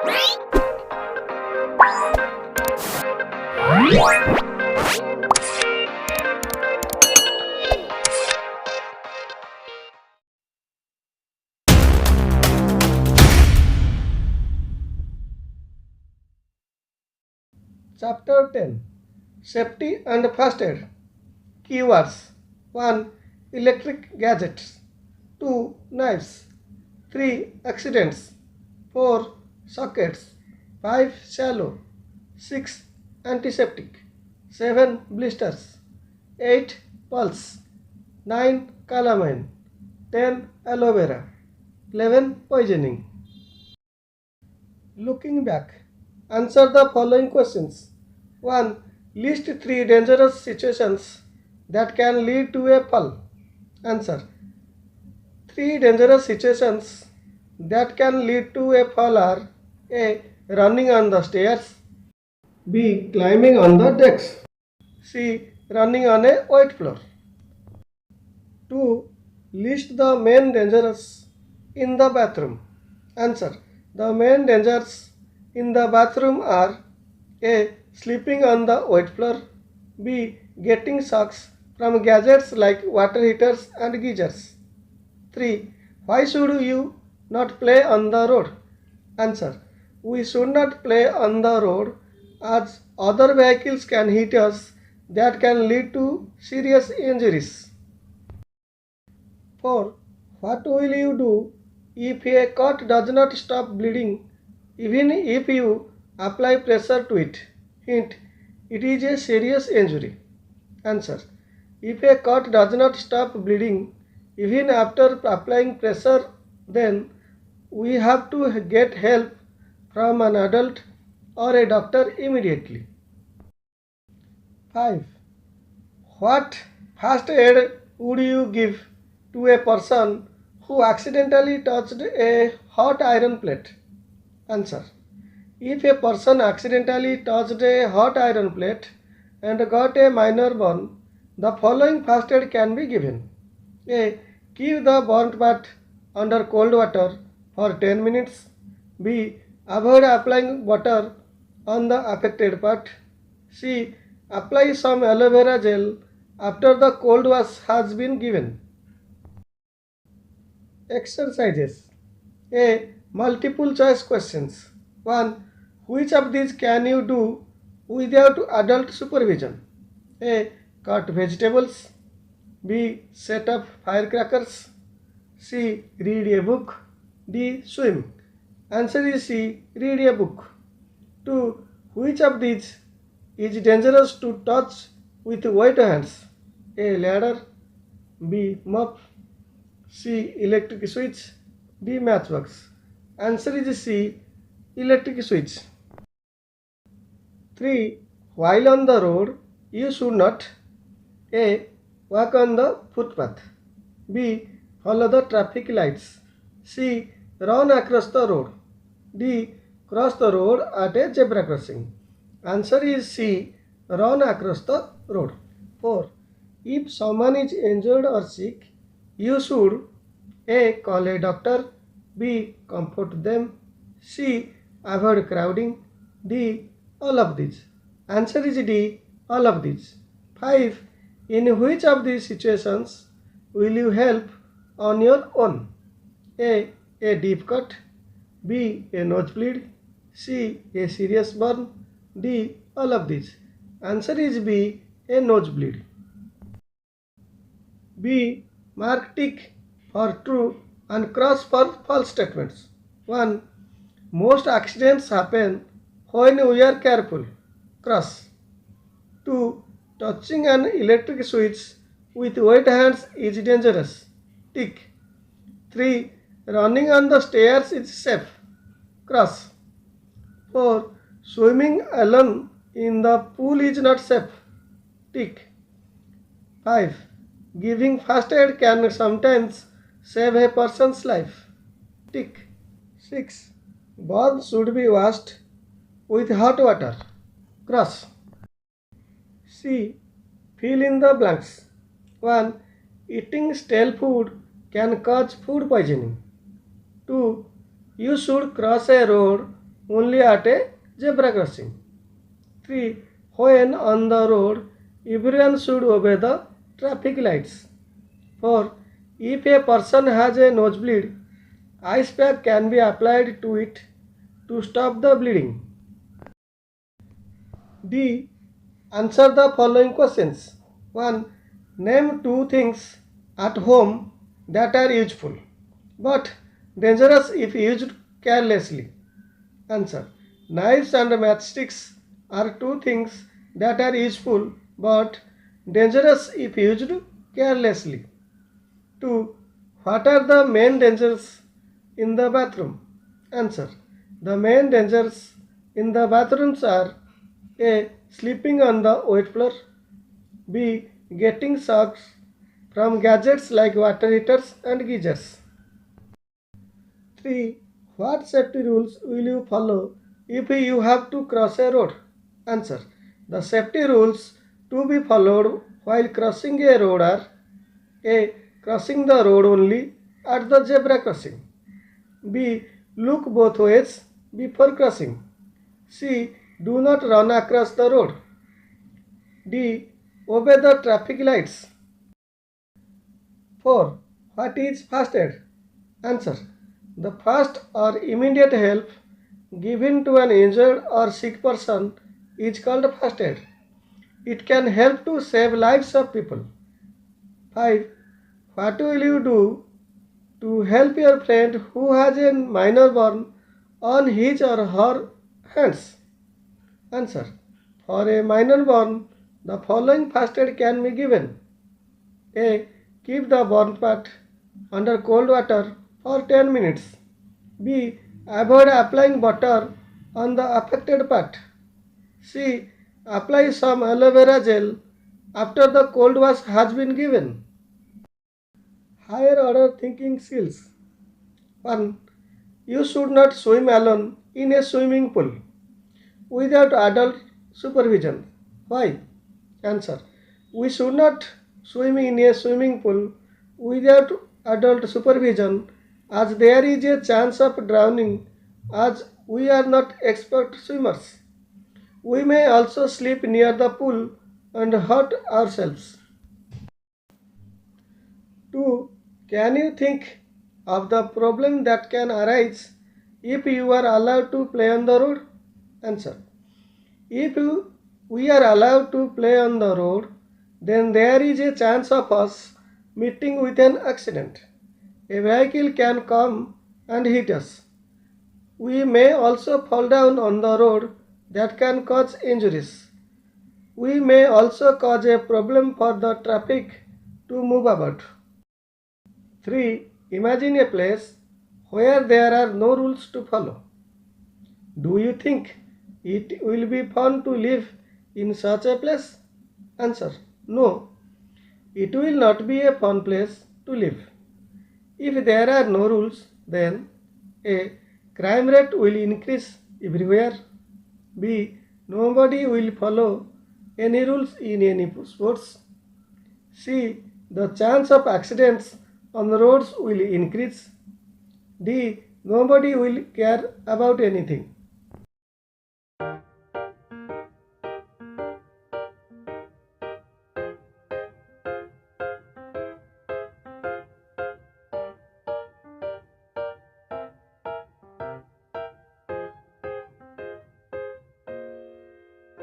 Chapter 10, Safety and First Aid. Keywords: 1. Electric gadgets. 2. Knives. 3. Accidents. 4. Sockets. 5. Shallow. 6. Antiseptic. 7. Blisters. 8. Pulse. 9. Calamine. 10. Aloe vera. 11. Poisoning. Looking back, answer the following questions. 1. List 3 dangerous situations that can lead to a fall. Answer: 3 dangerous situations that can lead to a fall are: A. Running on the stairs. B. Climbing on the decks. C. Running on a wet floor. 2. List the main dangers in the bathroom. Answer: the main dangers in the bathroom are: A. Sleeping on the wet floor. B. Getting shocks from gadgets like water heaters and geysers. 3. Why should you not play on the road? Answer: we should not play on the road as other vehicles can hit us that can lead to serious injuries. 4. What will you do if a cut does not stop bleeding even if you apply pressure to it? Hint: it is a serious injury. Answer: if a cut does not stop bleeding even after applying pressure, then we have to get help from an adult or a doctor immediately. 5. What first aid would you give to a person who accidentally touched a hot iron plate? Answer: if a person accidentally touched a hot iron plate and got a minor burn, the following first aid can be given. A. Keep the burnt part under cold water for 10 minutes. B. Avoid applying water on the affected part. C. Apply some aloe vera gel after the cold wash has been given. Exercises. A. Multiple choice questions. 1. Which of these can you do without adult supervision? A. Cut vegetables. B. Set up firecrackers. C. Read a book. D. Swim. Answer is C. Read a book. 2. Which of these is dangerous to touch with wet hands? A. Ladder. B. Mop. C. Electric switch. D. Matchbox. Answer is C. Electric switch. 3. While on the road, you should not: A. Walk on the footpath. B. Follow the traffic lights. C. Run across the road. D. Cross the road at a zebra crossing. Answer is C. Run across the road. 4. If someone is injured or sick, you should: A. Call a doctor. B. Comfort them. C. Avoid crowding. D. All of these. Answer is D. All of these. 5. In which of these situations will you help on your own? A. A deep cut. B. A nosebleed. C. A serious burn. D. All of these. Answer is B. A nosebleed. B. Mark tick for true and cross for false statements. 1. Most accidents happen when we are careful. Cross. 2. Touching an electric switch with wet hands is dangerous. Tick. 3. Running on the stairs is safe. Cross. 4. Swimming alone in the pool is not safe. Tick. 5. Giving first aid can sometimes save a person's life. Tick. 6. Burns should be washed with hot water. Cross. C. Fill in the blanks. 1. Eating stale food can cause food poisoning. 2. You should cross a road only at a zebra crossing. 3. When on the road, everyone should obey the traffic lights. 4. If a person has a nosebleed, ice pack can be applied to it to stop the bleeding. D. Answer the following questions. 1. Name 2 things at home that are useful but dangerous if used carelessly. Answer. Knives and matchsticks are 2 things that are useful but dangerous if used carelessly. 2. What are the main dangers in the bathroom? Answer. The main dangers in the bathrooms are A. Sleeping on the wet floor. B. Getting shocks from gadgets like water heaters and geysers. 3. What safety rules will you follow if you have to cross a road? Answer. The safety rules to be followed while crossing a road are A. Crossing the road only at the zebra crossing. B. Look both ways before crossing. C. Do not run across the road. D. Obey the traffic lights. 4. What is first aid? Answer. The fast or immediate help given to an injured or sick person is called first aid. It can help to save lives of people. 5. What will you do to help your friend who has a minor burn on his or her hands? Answer. For a minor burn, the following first aid can be given. A. Keep the burn part under cold water for 10 minutes. B. Avoid applying butter on the affected part. C. Apply some aloe vera gel after the cold wash has been given. Higher order thinking skills. 1. You should not swim alone in a swimming pool without adult supervision. Why? Answer. We should not swim in a swimming pool without adult supervision as there is a chance of drowning as we are not expert swimmers. We may also sleep near the pool and hurt ourselves. 2. Can you think of the problem that can arise if you are allowed to play on the road? Answer. If we are allowed to play on the road, then there is a chance of us meeting with an accident. A vehicle can come and hit us. We may also fall down on the road that can cause injuries. We may also cause a problem for the traffic to move about. 3. Imagine a place where there are no rules to follow. Do you think it will be fun to live in such a place? Answer. No. It will not be a fun place to live. If there are no rules, then A. Crime rate will increase everywhere. B. Nobody will follow any rules in any sports. C. The chance of accidents on the roads will increase. D. Nobody will care about anything.